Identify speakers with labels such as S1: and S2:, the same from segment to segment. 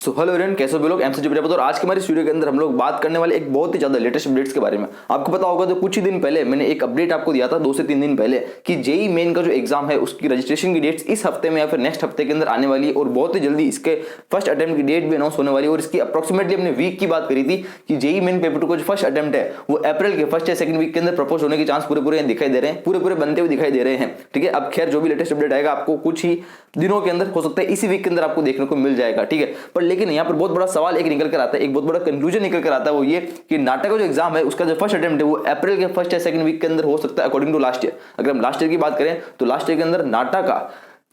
S1: So hello everyone, कैसे हो लोग। एमसीजी और आज के हमारे वीडियो के अंदर हम लोग बात करने वाले एक बहुत ही ज्यादा लेटेस्ट अपडेट्स के बारे में। आपको पता होगा तो कुछ ही दिन पहले मैंने एक अपडेट आपको दिया था 2 से 3 दिन पहले कि जेई मेन का जो एग्जाम है उसकी रजिस्ट्रेशन की डेट्स इस हफ्ते में या फिर नेक्स्ट हफ्ते के अंदर आने वाली है और बहुत ही जल्दी इसके फर्स्ट अटेम्प्ट की डेट भी अनाउंस होने वाली है। और इसकी अप्रोक्सीमेटली हमने वीक की बात करी थी कि जेई मेन पेपर 2 का जो फर्स्ट अटेम्प्ट है वो अप्रैल के फर्स्ट या सेकंड वीक के अंदर प्रपोज होने के चांस पूरे दिखाई दे रहे हैं, पूरे बनते हुए दिखाई दे रहे हैं। ठीक है, अब खैर जो भी लेटेस्ट अपडेट आएगा आपको कुछ ही दिनों के अंदर, हो सकता है इसी वीक के अंदर आपको देखने को मिल जाएगा। ठीक है, पर लेकिन यहाँ पर बहुत बड़ा सवाल एक निकल कर आता है, एक बहुत बड़ा कंक्लूजन निकल कर आता है, वो ये कि नाटा का जो एग्जाम है उसका जो फर्स्ट अटेम्प्ट है वो अप्रैल के फर्स्ट या सेकंड वीक के अंदर हो सकता है अकॉर्डिंग टू लास्ट ईयर। अगर हम लास्ट ईयर की बात करें तो लास्ट ईयर के अंदर नाटा का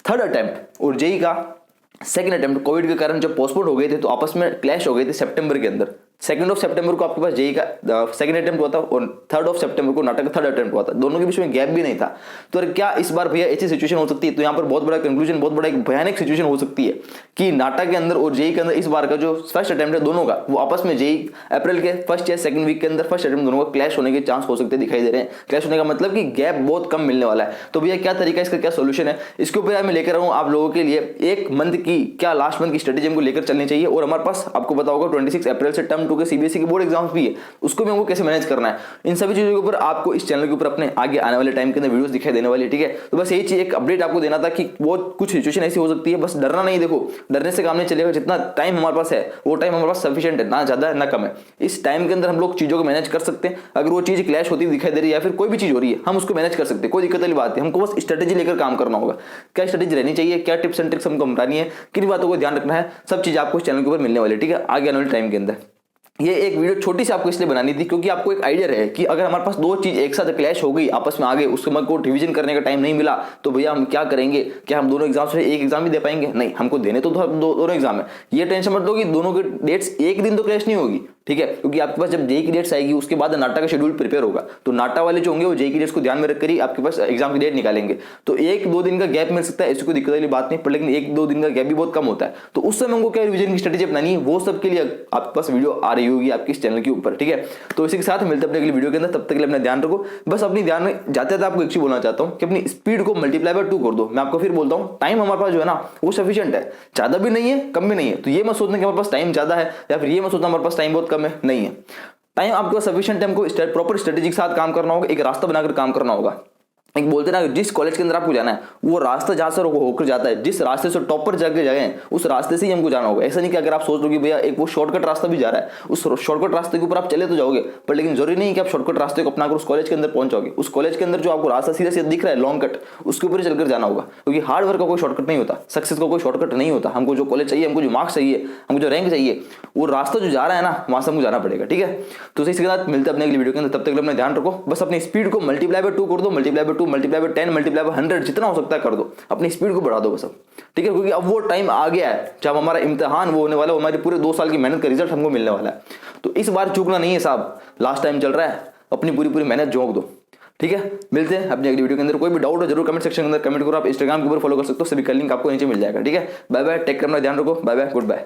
S1: थर्ड अटेम्प्ट और जेई का सेकंड अटेम्प्ट कोविड के कारण जब पोस्टपोन हो गए थे तो आपस में क्लैश हो गए थे सितंबर के अंदर। 2 सितंबर को आपके पास जेई का सेकंड अटेम्प्ट हुआ था और 3 सितंबर को नाटक का थर्ड अटेम्प्ट हुआ था, दोनों के बीच में गैप भी नहीं था। तो क्या इस बार भैया ऐसी सिचुएशन हो सकती है? तो यहाँ पर बहुत बड़ा कंक्लूजन, बहुत बड़ा एक भयानक सिचुएशन हो सकती है कि नाटक के अंदर और जेई के अंदर इस बार का जो फर्स्ट अटेम्प्ट है दोनों का वो आपस में जेई अप्रैल के फर्स्ट या सेकंड वीक के अंदर फर्स्ट अटेम्प्ट दोनों का क्लैश होने के चांस हो सकते दिखाई दे रहे हैं। क्लैश होने का मतलब कि गैप बहुत कम मिलने वाला है। तो भैया क्या तरीका, इसका क्या सोल्यूशन है, इसके ऊपर मैं लेकर आऊँ आप लोगों के लिए एक मंथ की क्या लास्ट मंथ की स्ट्रेटेजी हमको लेकर चलनी चाहिए। और हमारे पास आपको पता होगा 26 अप्रैल से टर्म 2 के सीबीएसई के बोर्ड एग्जाम्स भी है, उसको भी हमको कैसे मैनेज करना है, इन सभी चीजों के ऊपर आपको इस चैनल के ऊपर अपने आगे आने वाले टाइम के अंदर वीडियोस दिखाई देने वाली है। ठीक है, तो बस यही चीज एक अपडेट आपको देना था कि वो कुछ सिचुएशन ऐसी हो सकती है, बस डरना नहीं। देखो, डरने से काम नहीं चलेगा। जितना टाइम हमारे पास है वो टाइम हमारे पास सफिशिएंट है, ना ज्यादा है ना कम है। इस टाइम के अंदर हम लोग चीजों को मैनेज कर सकते हैं। अगर वो चीज क्लैश होती दिखाई दे रही है या फिर कोई भी चीज हो रही है हम उसको मैनेज कर सकते हैं, कोई दिक्कत वाली बात है। हमको बस स्ट्रेटेजी लेकर काम करना होगा, क्या स्ट्रेटेजी रहनी चाहिए, क्या टिप्स एंड ट्रिक्स हमको अपनानी है, किन बातों को ध्यान रखना है, सब चीज आपको इस चैनल के ऊपर मिलने वाली है। ठीक है, आगे आने वाले टाइम के अंदर ये एक वीडियो छोटी सी आपको इसलिए बनानी थी क्योंकि आपको एक आइडिया रहे कि अगर हमारे पास दो चीज एक साथ क्लैश हो गई, आपस में आ गए, उसके बाद को रिवीजन करने का टाइम नहीं मिला तो भैया हम क्या करेंगे? क्या हम दोनों एग्जाम से एक एग्जाम ही दे पाएंगे? नहीं, हमको देने तो दोनों एग्जाम है। ये टेंशन मत लो कि दोनों की डेट्स एक दिन तो क्लैश नहीं होगी। ठीक है, क्योंकि आपके पास जब जेई की डेट्स आएगी उसके बाद नाटा का शेड्यूल प्रिपेयर होगा, तो नाटा वाले जो होंगे वो जेई की डेट्स को ध्यान में रखकर ही आपके पास एग्जाम की डेट निकालेंगे। तो 1-2 दिन का गैप मिल सकता है, ऐसी कोई दिक्कत वाली बात नहीं, पर लेकिन 1-2 दिन का गैप भी बहुत कम होता है। तो उस समय हमको क्या रिवीजन की स्ट्रेटेजी अपनानी है, वो सब के लिए आपके पास वीडियो आ रही होगी आपके इस चैनल के ऊपर। ठीक है, तो इसी के साथ मिलते हैं अपने अगली वीडियो के अंदर। तब तक के लिए अपना ध्यान रखो। बस अपनी ध्यान में जाते आपको एक चीज बोलना चाहता हूँ कि अपनी स्पीड को मल्टीप्लाई बाय 2 कर दो। मैं आपको फिर बोलता हूँ, टाइम हमारे पास जो है ना वो सफिशिएंट है, ज्यादा भी नहीं है कम भी नहीं है। तो ये मत सोचना कि हमारे पास टाइम ज्यादा है या फिर ये मत सोचना हमारे पास टाइम बहुत कम है, नहीं है। टाइम आपको सफिशिएंट टाइम को प्रॉपर स्ट्रेटेजी के साथ काम करना होगा, एक रास्ता बनाकर काम करना होगा। एक बोलते ना, जिस कॉलेज के अंदर आपको जाना है वो रास्ता जहां से होकर जाता है, जिस रास्ते से टॉपर जाके जाए उस रास्ते से ही हमको जाना होगा। ऐसा नहीं कि अगर आप सोच लो कि भैया एक वो शॉर्टकट रास्ता भी जा रहा है, उस शॉर्टकट रास्ते के ऊपर आप चले तो जाओगे, पर लेकिन जरूरी नहीं कि आप शॉर्टकट रास्ते को अपनाकर उस कॉलेज के अंदर पहुंच जाओगे। उस कॉलेज के अंदर जो आपको रास्ता सीधा सीधा दिख रहा है लॉन्ग कट, उसके ऊपर ही चलकर जाना होगा। क्योंकि हार्ड वर्क का कोई शॉर्टकट नहीं होता, सक्सेस का कोई शॉर्टकट नहीं होता। हमको जो कॉलेज चाहिए, हमको जो मार्क्स चाहिए, हमको जो रैंक चाहिए, वो रास्ता जो जा रहा है ना वहां से हमको जाना पड़ेगा। ठीक है, तो इसके साथ मिलते हैं अपने अगली वीडियो के अंदर। तब तक अपना ध्यान रखो। बस अपनी स्पीड को मल्टीप्लाई बाय 2 कर दो, multiply by 2, multiply by 10, multiply by 100, जितना हो सकता है कर दो। अपनी स्पीड को बढ़ा दो बस अब। ठीक है, क्योंकि अब वो टाइम आ गया है जब हमारा इम्तिहान वो होने वाला है, हमारे पूरे 2 साल की मेहनत का रिजल्ट हमको मिलने वाला है। तो इस बार चूकना नहीं है साहब, लास्ट टाइम चल रहा है, अपनी पूरी मेहनत झोंक दो। ठीक है, मिलते हैं अपनी अगली वीडियो के अंदर। कोई भी डाउट हो जरूर कमेंट सेक्शन के अंदर कमेंट करो। आप इंस्टाग्राम के ऊपर फॉलो कर सकते हो, सभी का लिंक आपको नीचे मिल जाएगा। ठीक है, बाय बाय, टेक केयर, अपना ध्यान रखो, बाय बाय, गुड बाय।